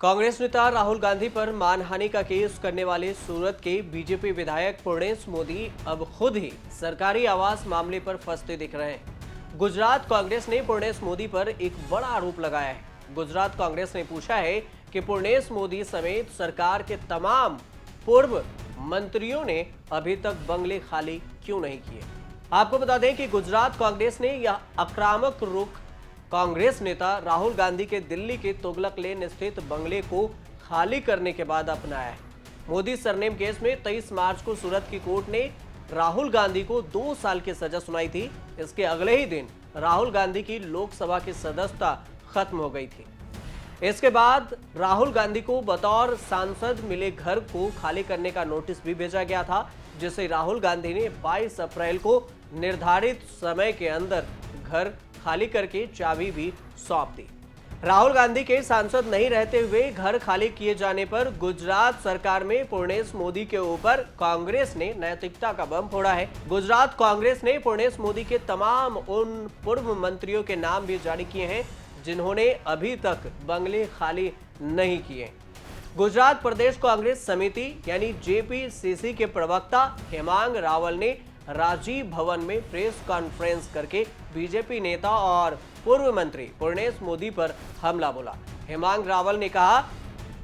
कांग्रेस नेता राहुल गांधी पर मानहानि का केस करने वाले सूरत के बीजेपी विधायक पूर्णेश मोदी अब खुद ही सरकारी आवास मामले पर फंसते दिख रहे हैं। गुजरात कांग्रेस ने पूर्णेश मोदी पर एक बड़ा आरोप लगाया है। गुजरात कांग्रेस ने पूछा है कि पूर्णेश मोदी समेत सरकार के तमाम पूर्व मंत्रियों ने अभी तक बंगले खाली क्यों नहीं किए। आपको बता दें कि गुजरात कांग्रेस ने यह आक्रामक रुख कांग्रेस नेता राहुल गांधी के दिल्ली के तुगलक लेन स्थित बंगले को खाली करने के बाद अपनाया है। मोदी सरनेम केस में 23 मार्च को सूरत की कोर्ट ने राहुल गांधी को 2 साल की सजा सुनाई थी। इसके अगले ही दिन राहुल गांधी की लोकसभा की सदस्यता खत्म हो गई थी। इसके बाद राहुल गांधी को बतौर सांसद मिले घर को खाली करने का नोटिस भी भेजा गया था, जिसे राहुल गांधी ने 22 अप्रैल को निर्धारित समय के अंदर घर खाली करके चाबी भी सौंप दी। राहुल गांधी के सांसद नहीं रहते हुए घर खाली किए जाने पर गुजरात सरकार में पूर्णेश मोदी के ऊपर कांग्रेस ने नैतिकता का बम फोड़ा है। गुजरात कांग्रेस ने पूर्णेश मोदी के तमाम उन पूर्व मंत्रियों के नाम भी जारी किए हैं जिन्होंने अभी तक बंगले खाली नहीं किए। गुजरात प्रदेश कांग्रेस समिति यानी जेपीसीसी के प्रवक्ता हेमांग रावल ने राजीव भवन में प्रेस कॉन्फ्रेंस करके बीजेपी नेता और पूर्व मंत्री पूर्णेश मोदी पर हमला बोला। हेमांग रावल ने कहा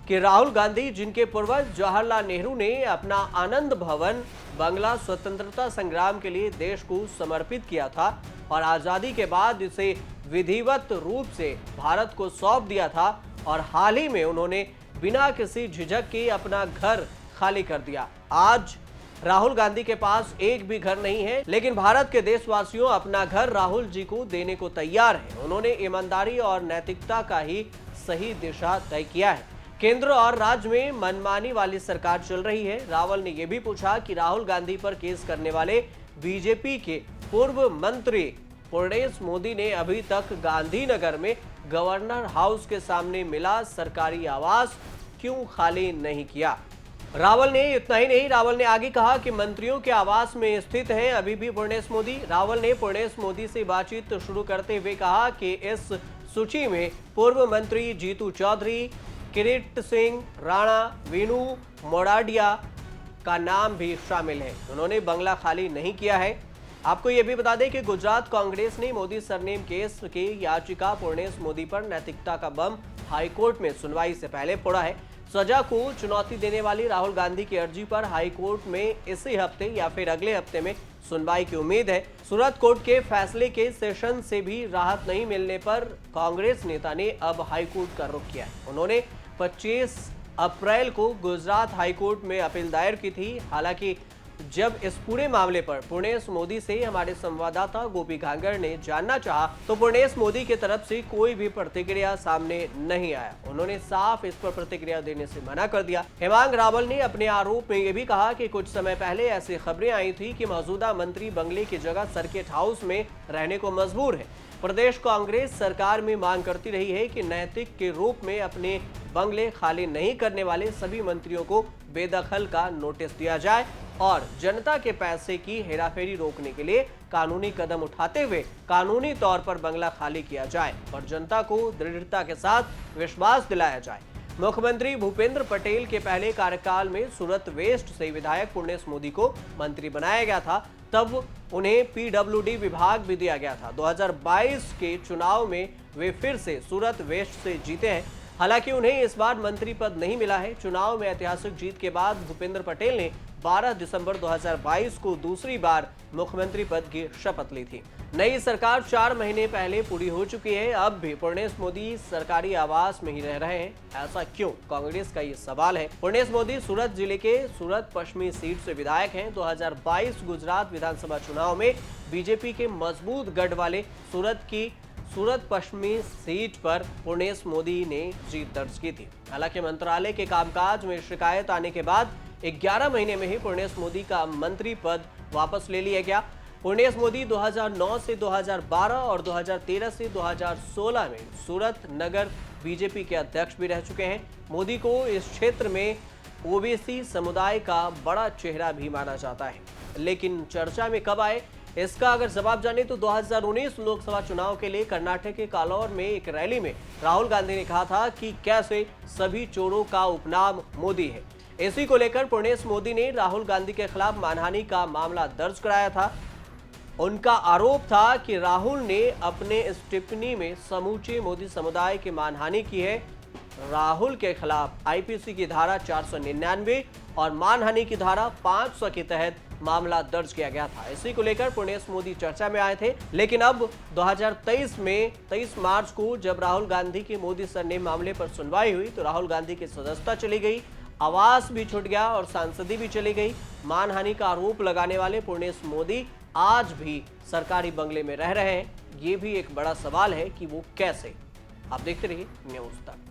कि राहुल गांधी, जिनके पूर्वज जवाहरलाल नेहरू ने अपना आनंद भवन बंगला स्वतंत्रता संग्राम के लिए देश को समर्पित किया था और आजादी के बाद इसे विधिवत रूप से भारत को सौंप दिया था, और हाल ही में उन्होंने बिना किसी झिझक के अपना घर खाली कर दिया। आज राहुल गांधी के पास एक भी घर नहीं है, लेकिन भारत के देशवासियों अपना घर राहुल जी को देने को तैयार है। उन्होंने ईमानदारी और नैतिकता का ही सही दिशा तय किया है। केंद्र और राज्य में मनमानी वाली सरकार चल रही है। रावल ने यह भी पूछा कि राहुल गांधी पर केस करने वाले बीजेपी के पूर्व मंत्री पूर्णेश मोदी ने अभी तक गांधीनगर में गवर्नर हाउस के सामने मिला सरकारी आवास क्यों खाली नहीं किया। रावल ने इतना ही नहीं, रावल ने आगे कहा कि मंत्रियों के आवास में स्थित हैं अभी भी पूर्णेश मोदी। रावल ने पूर्णेश मोदी से बातचीत शुरू करते हुए कहा कि इस सूची में पूर्व मंत्री जीतू चौधरी, किरीट सिंह राणा, वीनू मोडाडिया का नाम भी शामिल है। उन्होंने बंगला खाली नहीं किया है। आपको यह भी बता दें कि गुजरात कांग्रेस ने मोदी सरनेम केस की याचिका पूर्णेश मोदी पर नैतिकता का बम हाईकोर्ट में सुनवाई से पहले फोड़ा है। सजा को चुनौती देने वाली राहुल गांधी की अर्जी पर हाईकोर्ट में इसी हफ्ते या फिर अगले हफ्ते में सुनवाई की उम्मीद है। सूरत कोर्ट के फैसले के सेशन से भी राहत नहीं मिलने पर कांग्रेस नेता ने अब हाईकोर्ट का रुख किया है। उन्होंने 25 अप्रैल को गुजरात हाईकोर्ट में अपील दायर की थी। हालांकि जब इस पूरे मामले पर पूर्णेश मोदी से हमारे संवाददाता गोपी घांगर ने जानना चाहा तो पूर्णेश मोदी की तरफ से कोई भी प्रतिक्रिया सामने नहीं आया। उन्होंने साफ इस पर प्रतिक्रिया देने से मना कर दिया। हेमांग रावल ने अपने आरोप में यह भी कहा कि कुछ समय पहले ऐसी खबरें आई थी कि मौजूदा मंत्री बंगले की जगह सर्किट हाउस में रहने को मजबूर है। प्रदेश कांग्रेस सरकार में मांग करती रही है कि नैतिक के रूप में अपने बंगले खाली नहीं करने वाले सभी मंत्रियों को बेदखल का नोटिस दिया जाए और जनता के पैसे की हेराफेरी रोकने के लिए कानूनी कदम उठाते हुए कानूनी तौर पर बंगला खाली किया जाए और जनता को दृढ़ता के साथ विश्वास दिलाया जाए। मुख्यमंत्री भूपेंद्र पटेल के पहले कार्यकाल में सूरत वेस्ट से विधायक पूर्णेश मोदी को मंत्री बनाया गया था। तब उन्हें पीडब्ल्यूडी विभाग भी दिया गया था। 2022 के चुनाव में वे फिर से सूरत वेस्ट से जीते हैं। हालांकि उन्हें इस बार मंत्री पद नहीं मिला है। चुनाव में ऐतिहासिक जीत के बाद भूपेंद्र पटेल ने 12 दिसंबर 2022 को दूसरी बार मुख्यमंत्री पद की शपथ ली थी। नई सरकार 4 महीने पहले पूरी हो चुकी है। अब भी पूर्णेश मोदी सरकारी आवास में ही रह रहे हैं। ऐसा क्यों? कांग्रेस का ये सवाल है। पूर्णेश मोदी सूरत जिले के सूरत पश्चिमी सीट से विधायक हैं। 2022 गुजरात विधानसभा चुनाव में बीजेपी के मजबूत गढ़ वाले सूरत पश्चिमी सीट पर पूर्णेश मोदी ने जीत दर्ज की थी। हालांकि मंत्रालय के कामकाज में शिकायत आने के बाद 11 महीने में ही पूर्णेश मोदी का मंत्री पद वापस ले लिया गया। पूर्णेश मोदी 2009 से 2012 और 2013 से 2016 में सूरत नगर बीजेपी के अध्यक्ष भी रह चुके हैं। मोदी को इस क्षेत्र में ओबीसी समुदाय का बड़ा चेहरा भी माना जाता है। लेकिन चर्चा में कब आए इसका अगर जवाब जाने तो 2019 लोकसभा चुनाव के लिए कर्नाटक के कालौर में एक रैली में राहुल गांधी ने कहा था कि कैसे सभी चोरों का उपनाम मोदी है। इसी को लेकर पूर्णेश मोदी ने राहुल गांधी के खिलाफ मानहानि का मामला दर्ज कराया था। उनका आरोप था कि राहुल ने अपने इस टिप्पणी में समूचे मोदी समुदाय की मानहानि की है। राहुल के खिलाफ आईपीसी की धारा 499 और मानहानि की धारा 500 के तहत मामला दर्ज किया गया था। इसी को लेकर पूर्णेश मोदी चर्चा में आए थे, लेकिन अब 2023 में 23 मार्च को जब राहुल गांधी की मोदी सरनेम मामले पर सुनवाई हुई तो राहुल गांधी की सदस्यता चली गई, आवास भी छूट गया और सांसदी भी चली गई। मानहानि का आरोप लगाने वाले पूर्णेश मोदी आज भी सरकारी बंगले में रह रहे हैं। ये भी एक बड़ा सवाल है कि वो कैसे। आप देखते रहिए न्यूज़ तक।